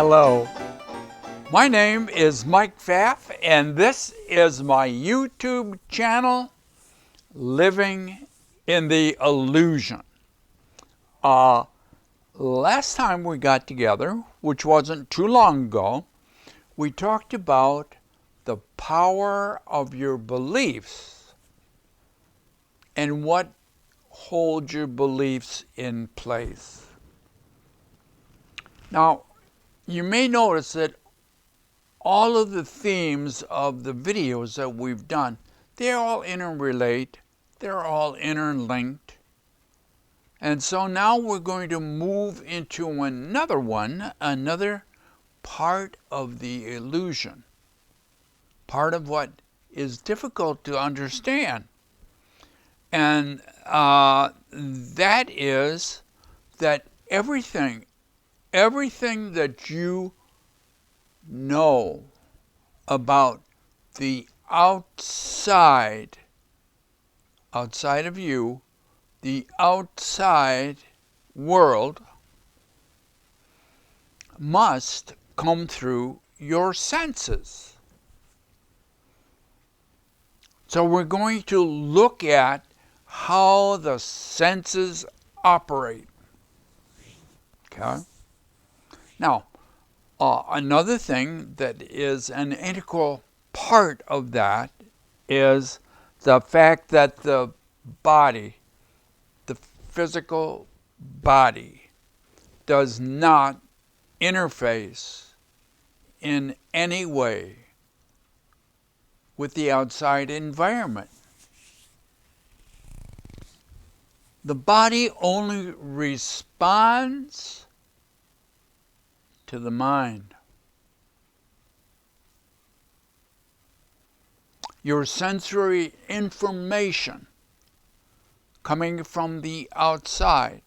Hello, my name is Mike Pfaff, and this is my YouTube channel, Living in the Illusion. Last time we got together, which wasn't too long ago, we talked about the power of your beliefs and what holds your beliefs in place. Now, you may notice that all of the themes of the videos that we've done, they all interrelate, they're all interlinked. And so now we're going to move into another part of the illusion, part of what is difficult to understand. And that is that everything that you know about the outside of you, the outside world, must come through your senses. So we're going to look at how the senses operate. Okay? Now, another thing that is an integral part of that is the fact that the body, the physical body, does not interface in any way with the outside environment. The body only responds to the mind. Your sensory information coming from the outside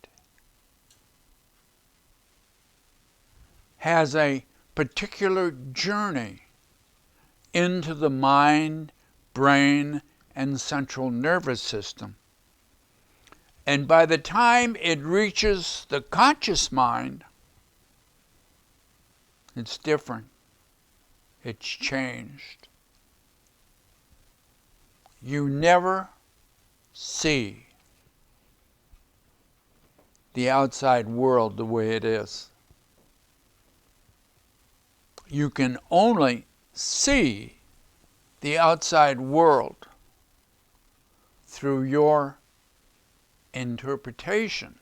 has a particular journey into the mind, brain, and central nervous system. And by the time it reaches the conscious mind, it's different. It's changed. You never see the outside world the way it is. You can only see the outside world through your interpretation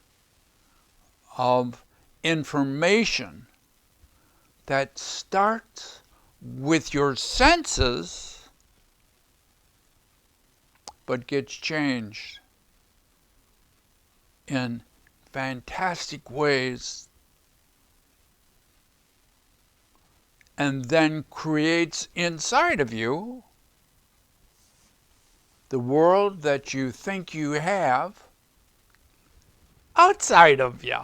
of information that starts with your senses but gets changed in fantastic ways and then creates inside of you the world that you think you have outside of you.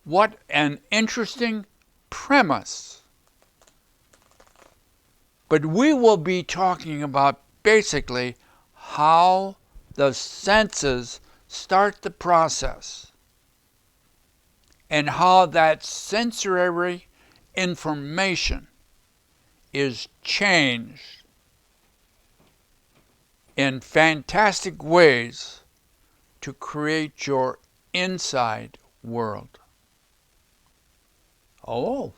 What an interesting premise. But we will be talking about basically how the senses start the process and how that sensory information is changed in fantastic ways to create your inside world. Oh,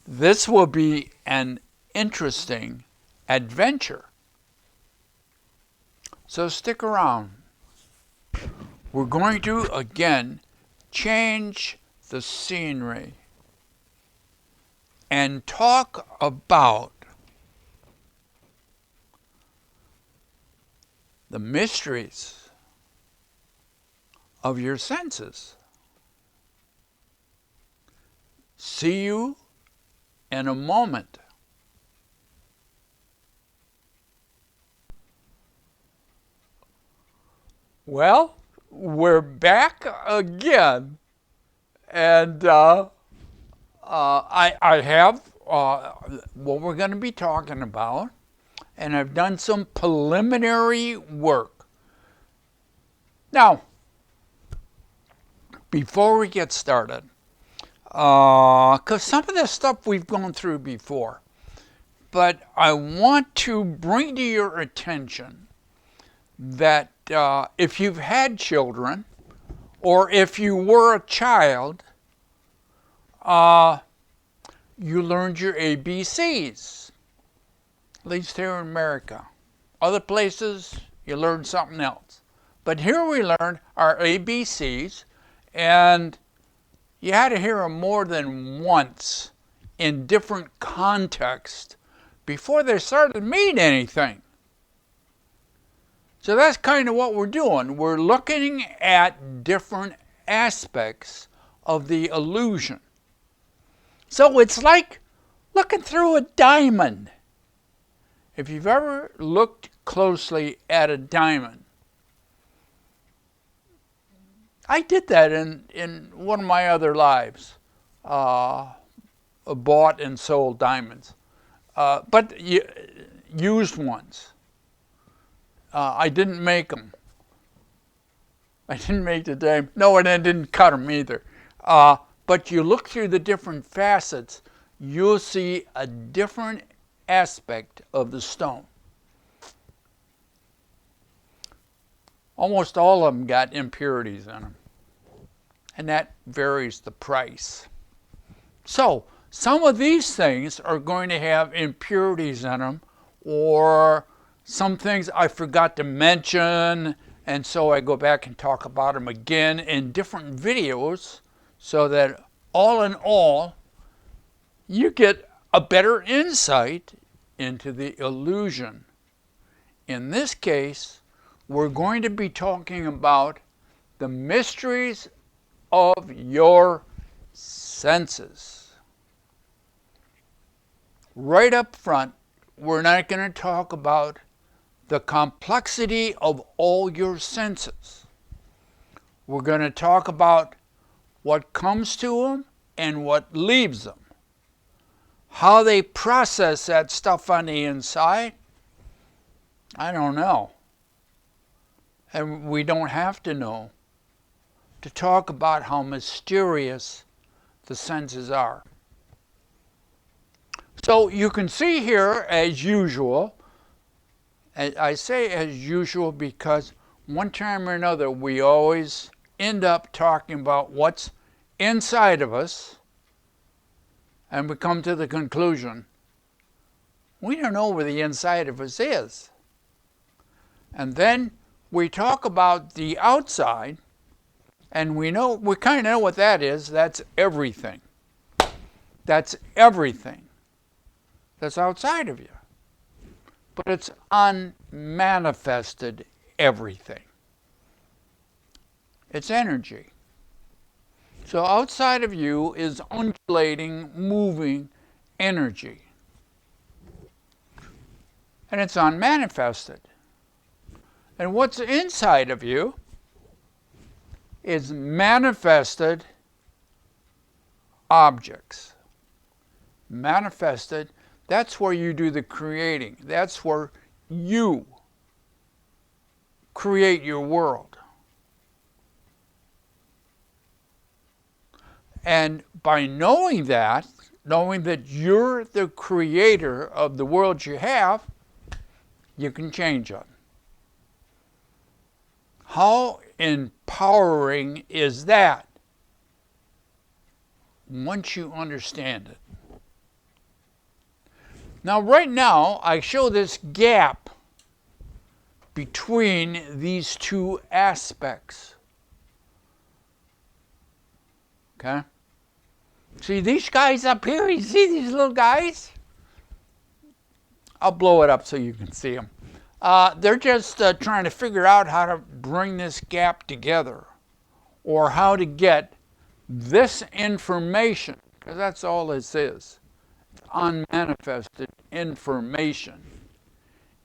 this will be an interesting adventure. So stick around. We're going to again change the scenery and talk about the mysteries of your senses. See you in a moment. Well, we're back again, and I have what we're going to be talking about, and I've done some preliminary work. Now, before we get started, Because some of this stuff we've gone through before. But I want to bring to your attention that if you've had children, or if you were a child, you learned your ABCs, at least here in America. Other places, you learn something else. But here we learn our ABCs, and you had to hear them more than once in different contexts before they started to mean anything. So that's kind of what we're doing. We're looking at different aspects of the illusion. So it's like looking through a diamond. If you've ever looked closely at a diamond, I did that in one of my other lives, bought and sold diamonds, but used ones. I didn't make them. I didn't make the diamond. No, and I didn't cut them either. But you look through the different facets, you'll see a different aspect of the stone. Almost all of them got impurities in them, and that varies the price. So some of these things are going to have impurities in them, or some things I forgot to mention, and so I go back and talk about them again in different videos, so that all in all, you get a better insight into the illusion. In this case, we're going to be talking about the mysteries of your senses. Right up front, we're not going to talk about the complexity of all your senses. We're going to talk about what comes to them and what leaves them. How they process that stuff on the inside, I don't know. And we don't have to know to talk about how mysterious the senses are. So you can see here, as usual, I say as usual because one time or another we always end up talking about what's inside of us, and we come to the conclusion we don't know where the inside of us is. And then we talk about the outside, and we kind of know what that is. That's everything. That's everything that's outside of you. But it's unmanifested everything. It's energy. So outside of you is undulating, moving energy. And it's unmanifested. And what's inside of you is manifested objects. Manifested, that's where you do the creating. That's where you create your world. And by knowing that you're the creator of the world you have, you can change it. How empowering is that once you understand it? Now, right now, I show this gap between these two aspects. Okay? See these guys up here? You see these little guys? I'll blow it up so you can see them. They're just trying to figure out how to bring this gap together, or how to get this information, because that's all this is. It's unmanifested information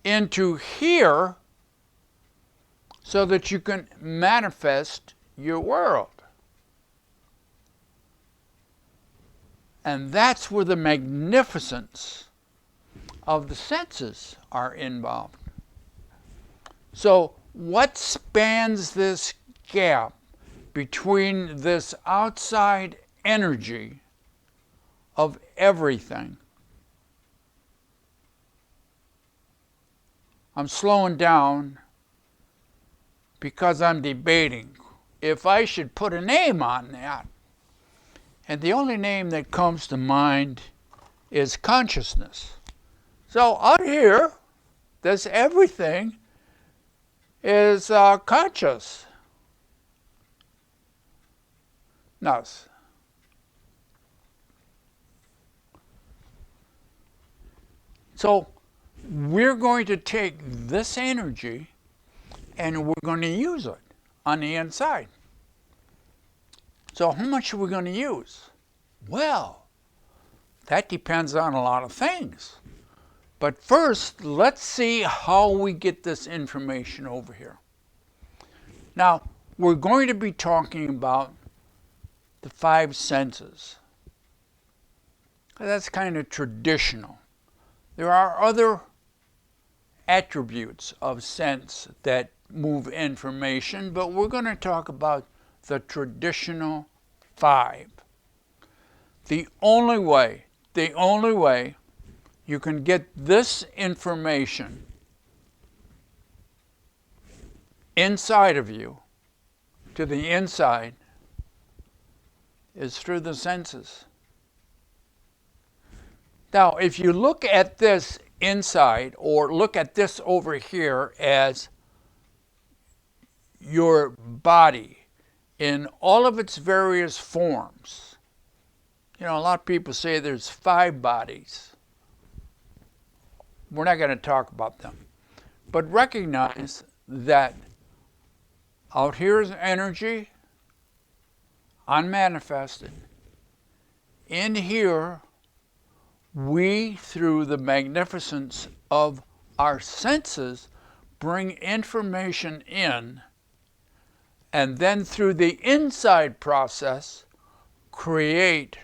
into here so that you can manifest your world. And that's where the magnificence of the senses are involved. So what spans this gap between this outside energy of everything. I'm slowing down because I'm debating if I should put a name on that. And the only name that comes to mind is consciousness. So out here, this everything is conscious. Now, so we're going to take this energy and we're going to use it on the inside. So how much are we going to use? Well, that depends on a lot of things. But first, let's see how we get this information over here. Now, we're going to be talking about the 5 senses. That's kind of traditional. There are other attributes of sense that move information, but we're going to talk about the traditional 5. The only way you can get this information inside of you, to the inside, is through the senses. Now, if you look at this inside, or look at this over here as your body in all of its various forms. You know, a lot of people say there's 5 bodies. We're not going to talk about them. But recognize that out here is energy, unmanifested. In here, we, through the magnificence of our senses, bring information in, and then through the inside process, create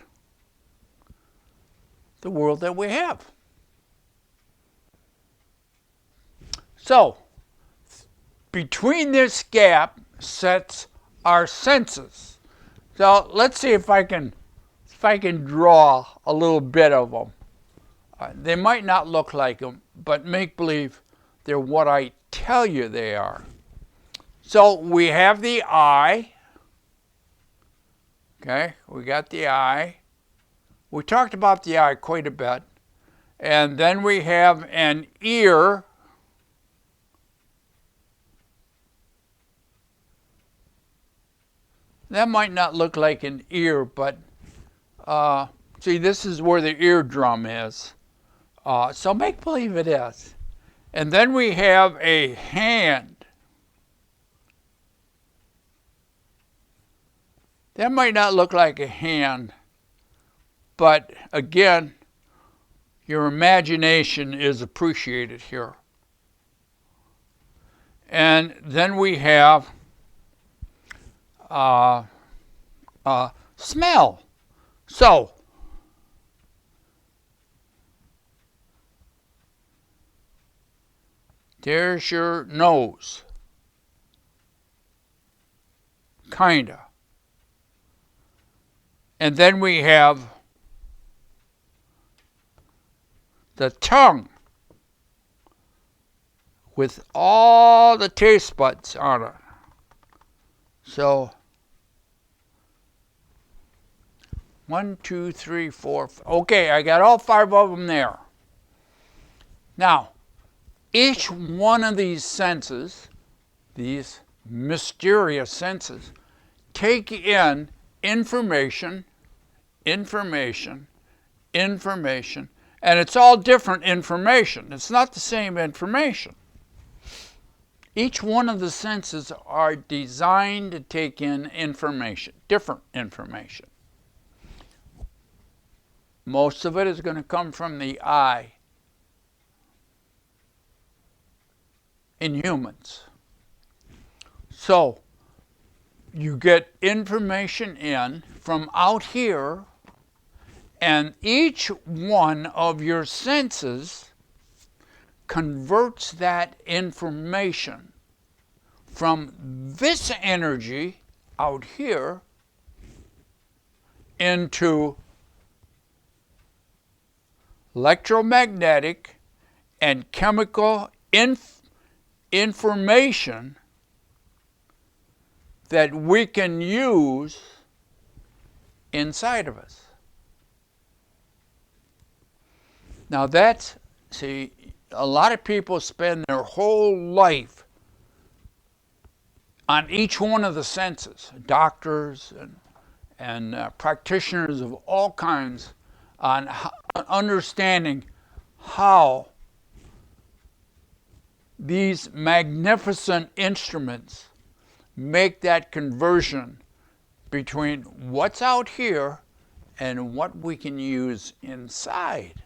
the world that we have. So, between this gap sets our senses. So let's see if I can draw a little bit of them. They might not look like them, but make believe they're what I tell you they are. So we have the eye. Okay, we got the eye. We talked about the eye quite a bit. And then we have an ear. That might not look like an ear, but see, this is where the eardrum is. So make believe it is. And then we have a hand. That might not look like a hand, but again, your imagination is appreciated here. And then we have smell. So, there's your nose. Kinda. And then we have the tongue with all the taste buds on it. So, 1, 2, 3, 4. Okay, I got all 5 of them there. Now, each one of these senses, these mysterious senses, take in information, and it's all different information. It's not the same information. Each one of the senses are designed to take in information, different information. Most of it is going to come from the eye in humans. So, you get information in from out here, and each one of your senses converts that information from this energy out here into electromagnetic and chemical information that we can use inside of us. Now that's, see, a lot of people spend their whole life on each one of the senses, doctors and practitioners of all kinds, on understanding how these magnificent instruments make that conversion between what's out here and what we can use inside.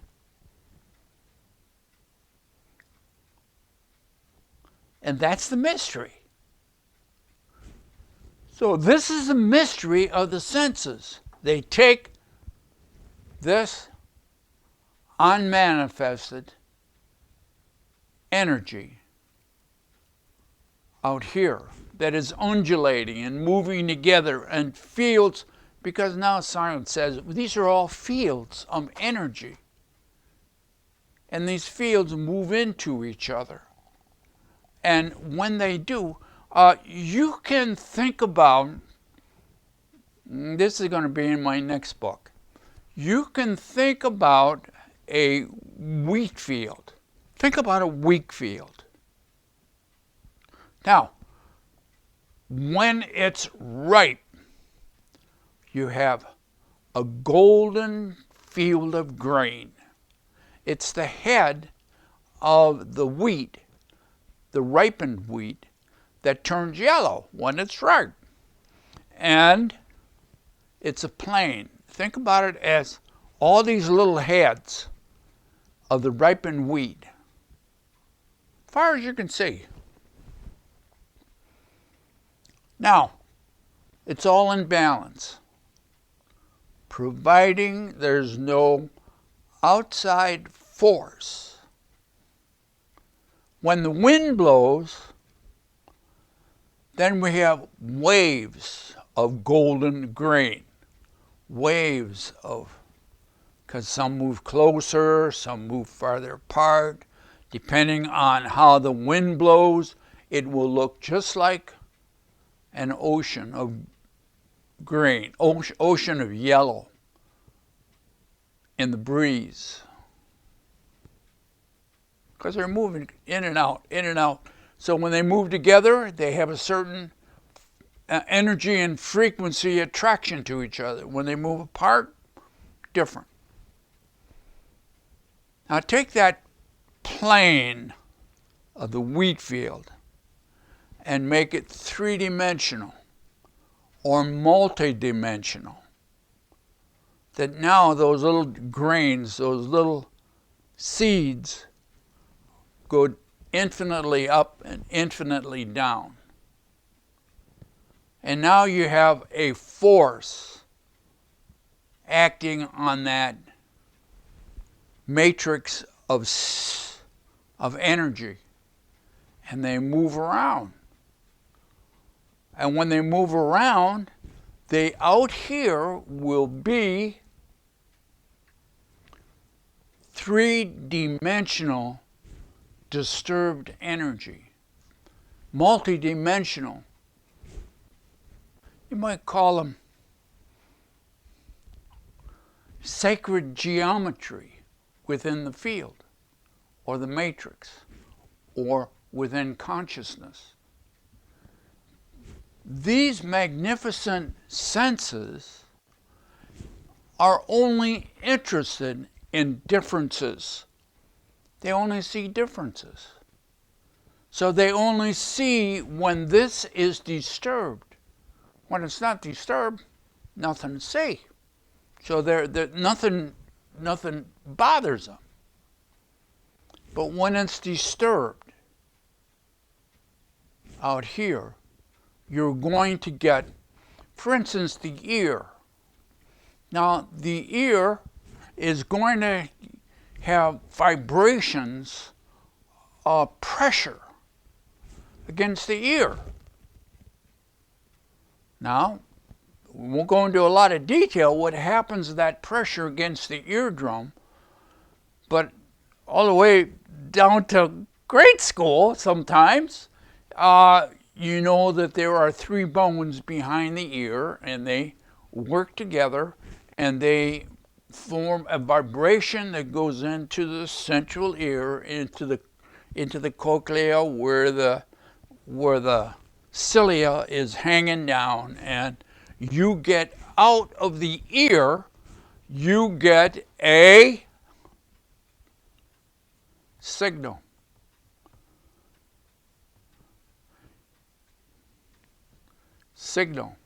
And that's the mystery. So this is the mystery of the senses. They take this unmanifested energy out here that is undulating and moving together, and fields, because now science says these are all fields of energy. And these fields move into each other. And when they do, you can think about, this is going to be in my next book, you can think about a wheat field. Think about a wheat field. Now, when it's ripe, you have a golden field of grain. It's the head of the wheat, the ripened wheat, that turns yellow when it's ripe. And it's a plain. Think about it as all these little heads of the ripened wheat, as far as you can see. Now, it's all in balance, providing there's no outside force. When the wind blows, then we have waves of golden grain. Waves of, because some move closer, some move farther apart. Depending on how the wind blows, it will look just like an ocean of grain, ocean of yellow in the breeze. Because they're moving in and out, in and out. So when they move together, they have a certain energy and frequency attraction to each other. When they move apart, different. Now take that plane of the wheat field and make it three-dimensional or multi-dimensional. That now those little grains, those little seeds, go infinitely up and infinitely down. And now you have a force acting on that matrix of energy, and they move around. And when they move around, they out here will be three-dimensional disturbed energy, multidimensional. You might call them sacred geometry within the field, or the matrix, or within consciousness. These magnificent senses are only interested in differences. They only see differences. So they only see when this is disturbed. When it's not disturbed, nothing to see. So nothing bothers them. But when it's disturbed out here, you're going to get, for instance, the ear. Now, the ear is going to have vibrations of pressure against the ear. Now, we won't go into a lot of detail what happens to that pressure against the eardrum, but all the way down to grade school sometimes, you know that there are three bones behind the ear, and they work together, and they form a vibration that goes into the central ear, into the cochlea, where the cilia is hanging down, and you get out of the ear, you get a signal. Signal.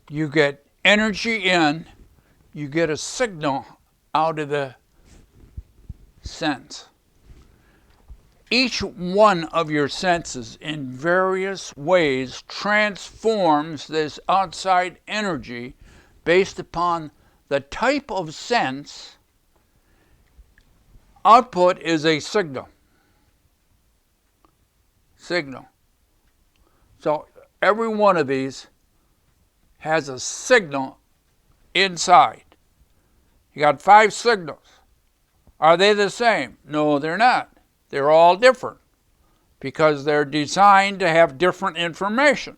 You get energy in, you get a signal out of the sense. Each one of your senses in various ways transforms this outside energy based upon the type of sense. Output is a signal. Signal. So every one of these has a signal inside. You got 5 signals. Are they the same? No, they're not. They're all different because they're designed to have different information.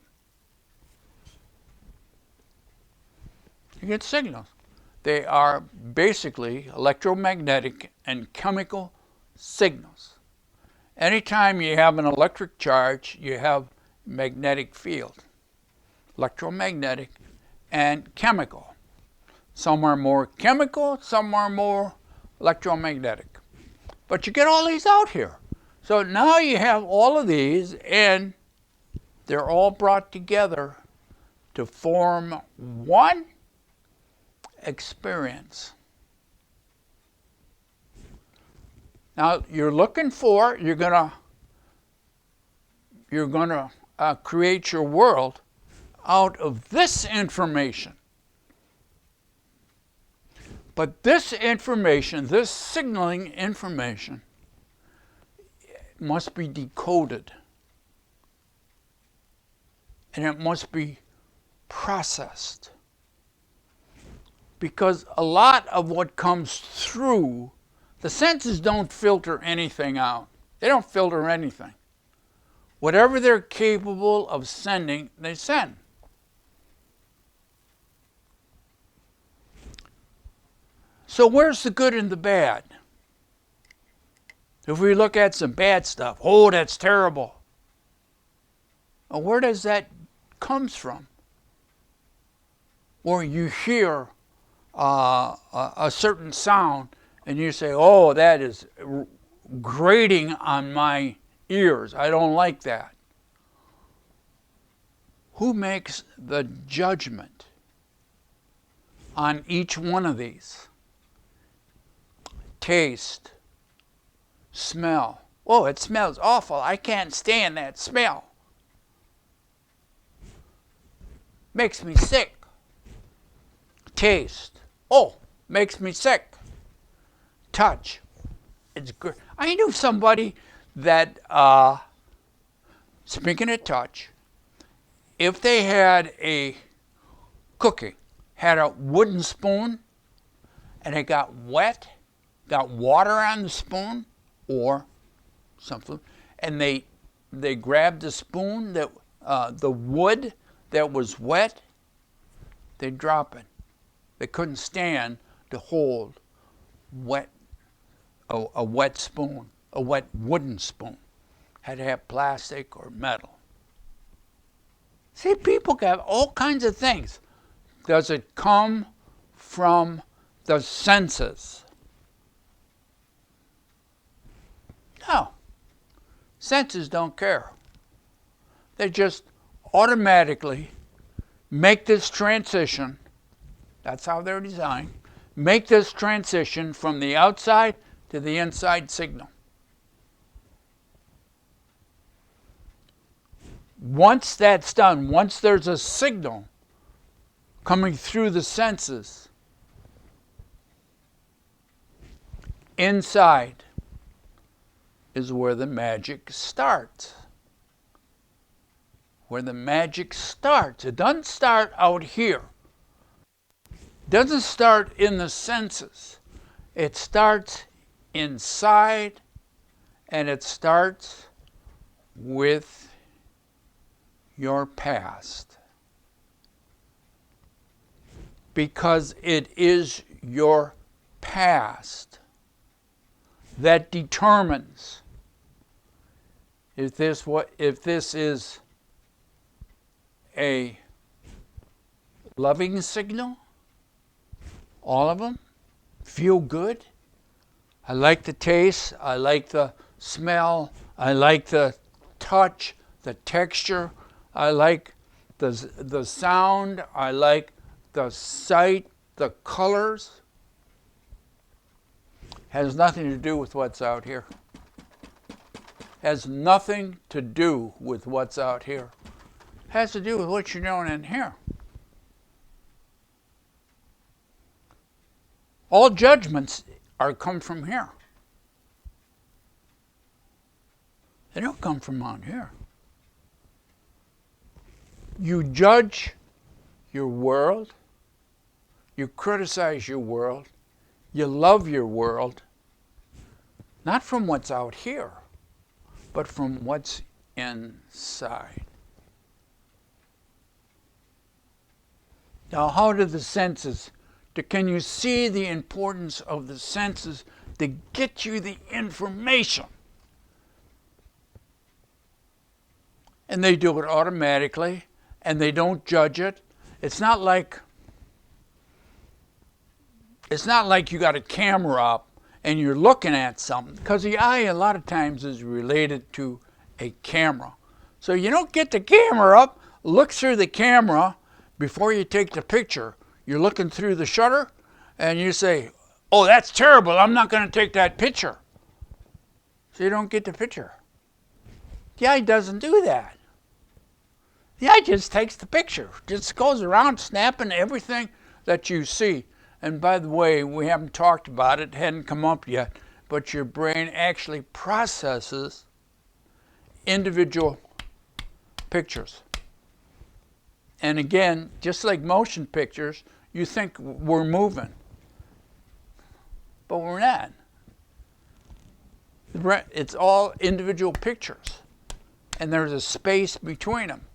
You get signals. They are basically electromagnetic and chemical signals. Anytime you have an electric charge, you have magnetic field. Electromagnetic and chemical. Some are more chemical, some are more electromagnetic. But you get all these out here. So now you have all of these, and they're all brought together to form one experience. Now you're gonna create your world out of this information. But this information, this signaling information, must be decoded. And it must be processed. Because a lot of what comes through, the senses don't filter anything out. They don't filter anything. Whatever they're capable of sending, they send. So where's the good and the bad? If we look at some bad stuff, oh, that's terrible. Well, where does that comes from? Or you hear a certain sound and you say, oh, that is grating on my ears. I don't like that. Who makes the judgment on each one of these? Taste, smell. Oh, it smells awful. I can't stand that smell. Makes me sick. Taste. Oh, makes me sick. Touch. It's good. I knew somebody that, speaking of touch, if they had a cookie, had a wooden spoon, and it got wet, got water on the spoon or something, and they grabbed the spoon, that the wood that was wet, they'd drop it. They couldn't stand to hold a wet spoon, a wet wooden spoon. Had to have plastic or metal. See, people got all kinds of things. Does it come from the senses? No. Senses don't care. They just automatically make this transition. That's how they're designed. Make this transition from the outside to the inside signal. Once that's done, once there's a signal coming through the senses, inside is where the magic starts. where the magic starts. It doesn't start out here. It doesn't start in the senses. It starts inside, and it starts with your past. Because it is your past that determines if this is a loving signal. All of them feel good. I like the taste, I like the smell, I like the touch, the texture, I like the sound, I like the sight, the colors. Has nothing to do with what's out here. Has nothing to do with what's out here. Has to do with what you're doing in here. All judgments come from here. They don't come from out here. You judge your world. You criticize your world. You love your world. Not from what's out here, but from what's inside. Now, how do the senses, can you see the importance of the senses to get you the information? And they do it automatically, and they don't judge it. It's not like you got a camera up and you're looking at something, because the eye a lot of times is related to a camera. So you don't get the camera up, look through the camera before you take the picture. You're looking through the shutter and you say, oh, that's terrible, I'm not going to take that picture. So you don't get the picture. The eye doesn't do that. The eye just takes the picture, just goes around snapping everything that you see. And by the way, we haven't talked about it, hadn't come up yet, but your brain actually processes individual pictures. And again, just like motion pictures, you think we're moving, but we're not. It's all individual pictures, and there's a space between them,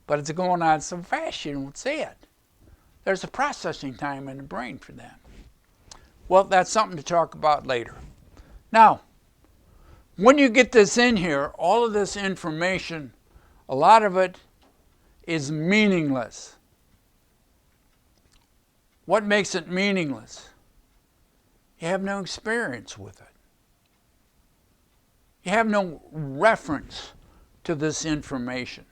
but it's going on so fast you don't see it. There's a processing time in the brain for that. Well, that's something to talk about later. Now, when you get this in here, all of this information, a lot of it is meaningless. What makes it meaningless? You have no experience with it. You have no reference to this information.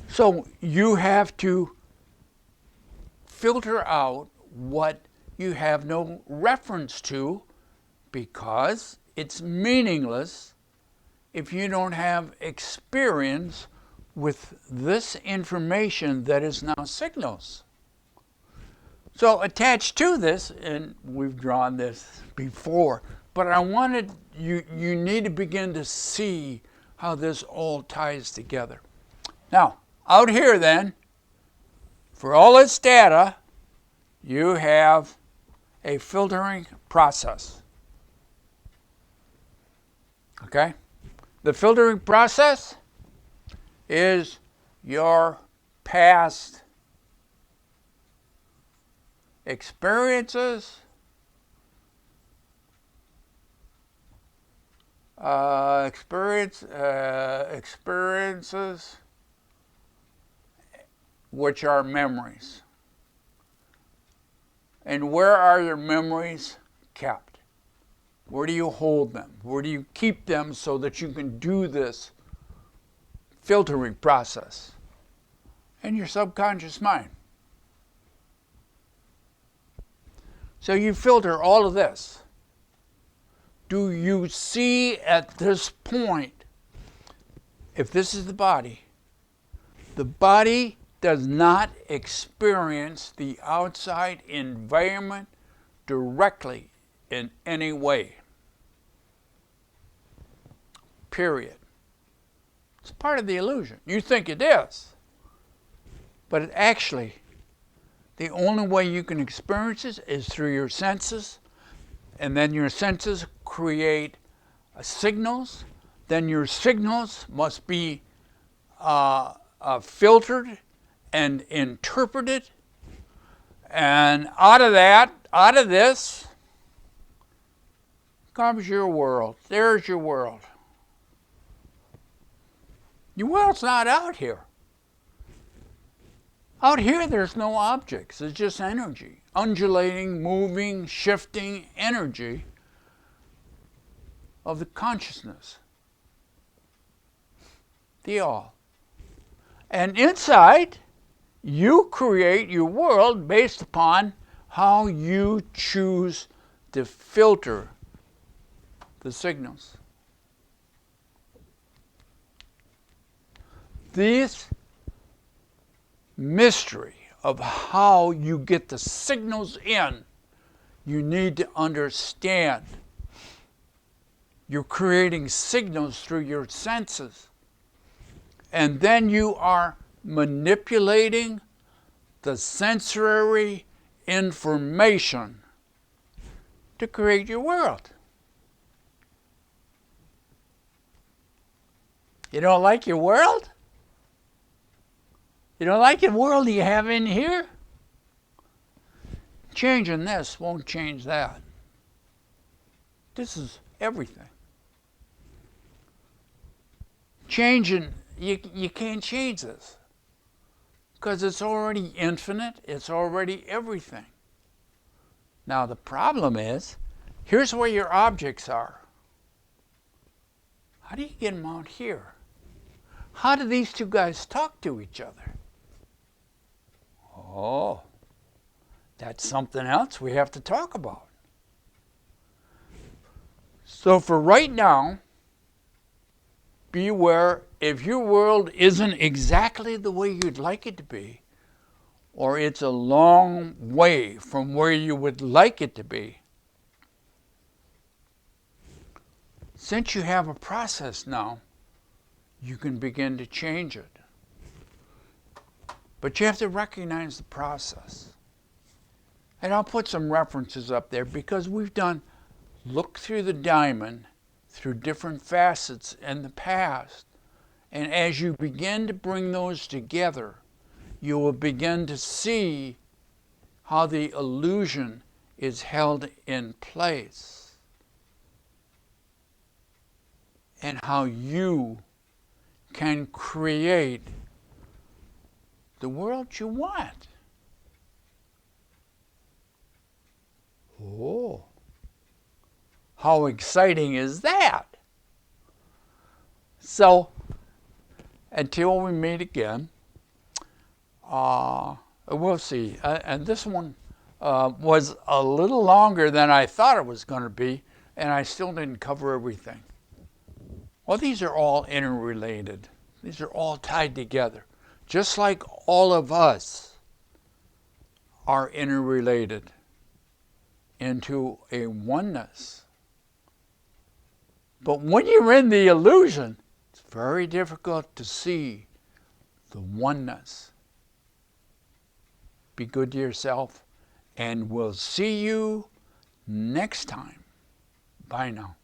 So you have to filter out what you have no reference to, because it's meaningless if you don't have experience with this information that is now signals. So attached to this, and we've drawn this before, but I wanted you need to begin to see how this all ties together. Now, out here then, for all its data, you have a filtering process. Okay? The filtering process is your past experiences, experiences, which are memories. And where are your memories kept? Where do you hold them? Where do you keep them so that you can do this filtering process? In your subconscious mind. So you filter all of this. Do you see at this point, if this is the body does not experience the outside environment directly in any way. Period. It's part of the illusion. You think it is. But actually, the only way you can experience it is through your senses, and then your senses create signals. Then your signals must be filtered and interpreted. And out of this, comes your world. There's your world. Your world's not out here. Out here, there's no objects. It's just energy. Undulating, moving, shifting energy of the consciousness. The all. And inside, you create your world based upon how you choose to filter the signals. This mystery of how you get the signals in, you need to understand. You're creating signals through your senses. And then you are manipulating the sensory information to create your world. You don't like your world? You don't like the world you have in here? Changing this won't change that. This is everything. Changing, you can't change this because it's already infinite, it's already everything. Now the problem is, here's where your objects are. How do you get them out here? How do these two guys talk to each other? Oh, that's something else we have to talk about. So for right now, be aware if your world isn't exactly the way you'd like it to be, or it's a long way from where you would like it to be, since you have a process now, you can begin to change it. But you have to recognize the process. And I'll put some references up there because we've done look through the diamond through different facets in the past. And as you begin to bring those together, you will begin to see how the illusion is held in place and how you can create the world you want. Oh, how exciting is that? So, until we meet again, we'll see. And this one was a little longer than I thought it was going to be, and I still didn't cover everything. Well, these are all interrelated. These are all tied together. Just like all of us are interrelated into a oneness. But when you're in the illusion, it's very difficult to see the oneness. Be good to yourself, and we'll see you next time. Bye now.